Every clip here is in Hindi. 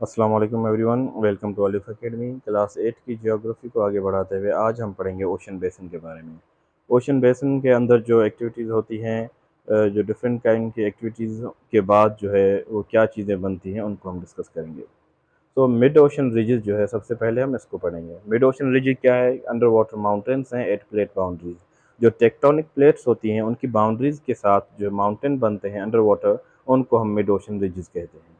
अस्सलाम वालेकुम एवरीवन, वेलकम टू अलिफ एकेडमी। क्लास 8 की ज्योग्राफी को आगे बढ़ाते हुए आज हम पढ़ेंगे ओशन बेसिन के बारे में। ओशन बेसिन के अंदर जो एक्टिविटीज़ होती हैं, जो डिफरेंट काइंड की एक्टिविटीज़ के बाद जो है वो क्या चीज़ें बनती हैं उनको हम डिस्कस करेंगे। तो मिड ओशन रिजेस जो है, सबसे पहले हम इसको पढ़ेंगे। मिड ओशन रिज क्या है? अंडर वाटर माउंटेन्स हैं एट प्लेट बाउंड्रीज। जो टेक्टोनिक प्लेट्स होती हैं उनकी बाउंड्रीज के साथ जो माउंटेन बनते हैं अंडर वाटर, उनको हम मिड ओशन रिजेस कहते हैं।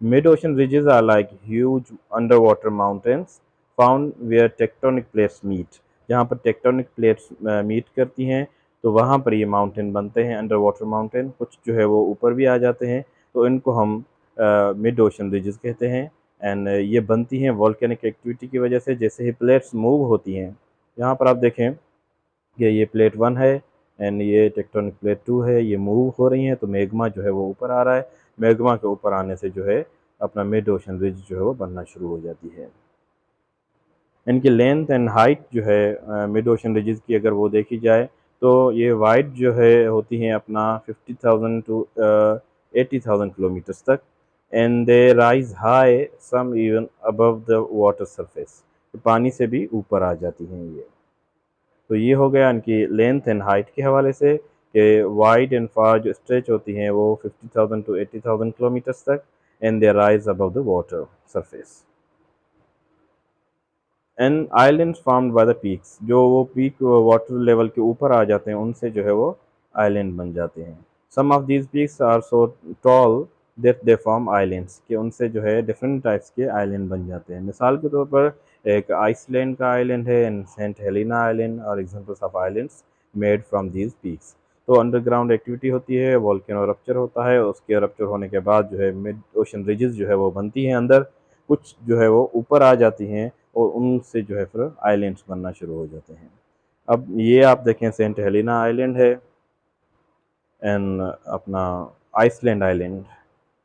Mid ocean ridges are like huge underwater mountains found where tectonic plates meet। जहाँ पर टेक्टोनिक प्लेट्स मीट करती हैं तो वहाँ पर ये माउंटेन बनते हैं, अंडर वाटर माउंटेन। कुछ जो है वो ऊपर भी आ जाते हैं, तो इनको हम मिड ओशन रिजेस कहते हैं। एंड ये बनती हैं वॉल्केनिक एक्टिविटी की वजह से। जैसे ही प्लेट्स मूव होती हैं, यहाँ पर आप देखें कि ये प्लेट 1 है एंड ये टेक्टोनिक प्लेट 2 है, ये मूव हो रही हैं तो मैग्मा जो है वो ऊपर आ रहा है। मैग्मा के ऊपर आने से जो है अपना मिड ओशन रिज जो है वो बनना शुरू हो जाती है। इनकी लेंथ एंड हाइट जो है मिड ओशन रिजेस की अगर वो देखी जाए तो ये वाइड जो है होती हैं अपना 50,000 टू 80,000 किलोमीटर्स तक। And they rise high some even above the water surface. पानी से भी ऊपर आ जाती हैं ये। तो ये हो गया इनकी लेंथ एंड हाइट के हवाले से कि वाइड एंड फार जो स्ट्रेच होती हैं वो 50,000 टू 80,000 किलोमीटर्स तक। And they rise above the water surface. And islands formed by the peaks, जो वो पीक वाटर लेवल के ऊपर आ जाते हैं उनसे जो है वो आइलैंड बन जाते हैं। Some of these peaks are so tall that they form islands, कि उनसे जो है डिफरेंट टाइप्स के आइलैंड बन जाते हैं। मिसाल के तौर पर एक आइसलैंड का आइलैंड है एंड सेंट हेलेना आइलैंड और examples of islands made from these peaks. तो अंडरग्राउंड एक्टिविटी होती है, वॉल्केनो रप्चर होता है, उसके रप्चर होने के बाद जो है मिड ओशन रिजेस जो है वो बनती हैं अंदर। कुछ जो है वो ऊपर आ जाती हैं और उनसे जो है फिर आइलैंड्स बनना शुरू हो जाते हैं। अब ये आप देखें, सेंट हेलेना आइलैंड है एंड अपना आइसलैंड आइलैंड।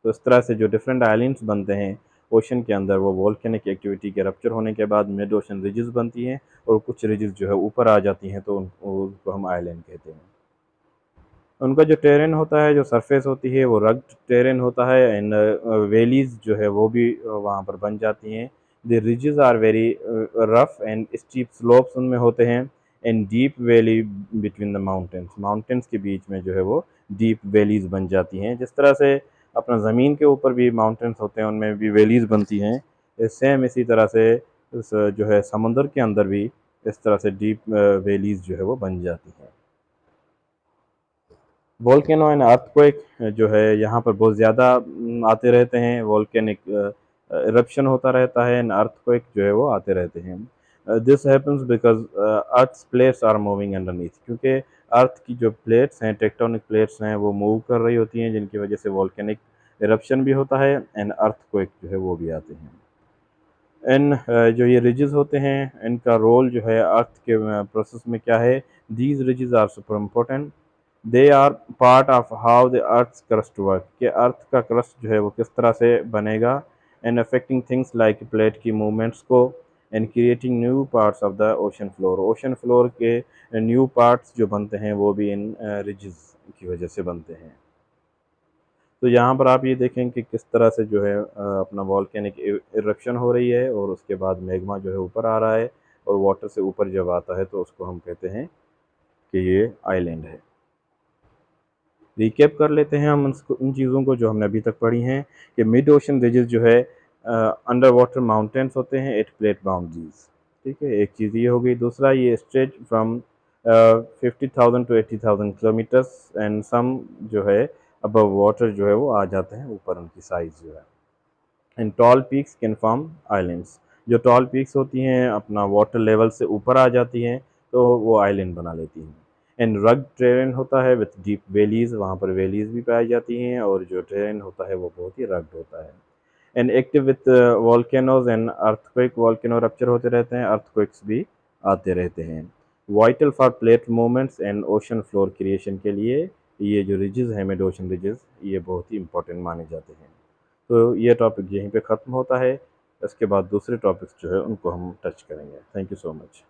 तो इस तरह से जो डिफरेंट आइलैंड्स बनते हैं ओशन के अंदर, वो वोल्केनिक एक्टिविटी के रप्चर होने के बाद मिड ओशन रिजेस बनती हैं और कुछ रिजेस जो है ऊपर आ जाती हैं तो उनको हम आइलैंड कहते हैं। उनका जो टेरेन होता है, जो सरफेस होती है वो रग्ड टेरेन होता है एंड वैलीज जो है वो भी वहाँ पर बन जाती हैं। The ridges are very rough and steep slopes उनमें होते हैं and deep valley between the mountains. Mountains के बीच में जो है वो डीप वैलीज बन जाती हैं। जिस तरह से अपना ज़मीन के ऊपर भी माउंटेन्स होते हैं उनमें भी वैलीज बनती हैं, सेम इसी तरह से जो है समुंदर के अंदर भी इस तरह से डीप वैलीज जो है वो बन जाती हैं। वोल्केनो एंड अर्थक्वेक जो है यहाँ पर बहुत ज़्यादा आते रहते हैं। वोल्केनिक इरप्शन होता रहता है एंड अर्थक्वेक जो है वो आते रहते हैं। This happens because earth's plates are moving underneath, क्योंकि अर्थ की जो प्लेट्स हैं, टेक्टोनिक प्लेट्स हैं, वो मूव कर रही होती हैं, जिनकी वजह से वोल्केनिक इरप्शन भी होता है एंड अर्थक्वेक जो है वो भी आते हैं। इन जो ये रिजेस होते हैं, इनका रोल जो है अर्थ के प्रोसेस में क्या है? These ridges are super important. They are part of how the earth crust work, कि अर्थ का क्रस्ट जो है वो किस तरह से बनेगा and affecting things like plate की मूवमेंट्स को and creating new parts of the ocean floor. Ocean floor के न्यू पार्ट्स जो बनते हैं वो भी इन रिजेस की वजह से बनते हैं। तो यहाँ पर आप ये देखें कि किस तरह से जो है अपना वॉल्केनिक इरप्शन हो रही है और उसके बाद मैग्मा जो है ऊपर आ रहा है और वाटर से ऊपर जब आता है तो उसको हम कहते हैं कि ये आइलैंड है। रिकैप कर लेते हैं हम उन चीज़ों को जो हमने अभी तक पढ़ी हैं कि मिड ओशन रिजेस जो है अंडर वाटर माउंटेन्स होते हैं एट प्लेट बाउंड्रीज। ठीक है, एक चीज़ ये हो गई। दूसरा, ये stretch from 50,000 to 80,000 kilometres and some जो है अबव वाटर जो है वो आ जाते हैं ऊपर, उनकी साइज़ जो है। And tall peaks can form islands. जो टॉल पीक्स होती हैं अपना वाटर लेवल से ऊपर आ जाती हैं तो वो आइलैंड बना लेती हैं। एंड रग टेरेन होता है विथ डीप वैलीज, वहाँ पर वैलीज भी पाई जाती हैं और जो टेरेन होता है वो बहुत ही रग्ड होता है। And active with volcanoes and earthquake, volcano rupture होते रहते हैं, अर्थक्वेक्स भी आते रहते हैं। Vital for plate movements and ocean floor creation के लिए ये जो रिजेस हैं, मिड ओशन रिजेस, ये बहुत ही इंपॉर्टेंट माने जाते हैं। तो ये टॉपिक यहीं पे ख़त्म होता है। इसके बाद दूसरे टॉपिक्स जो है उनको हम टच करेंगे। Thank you so much.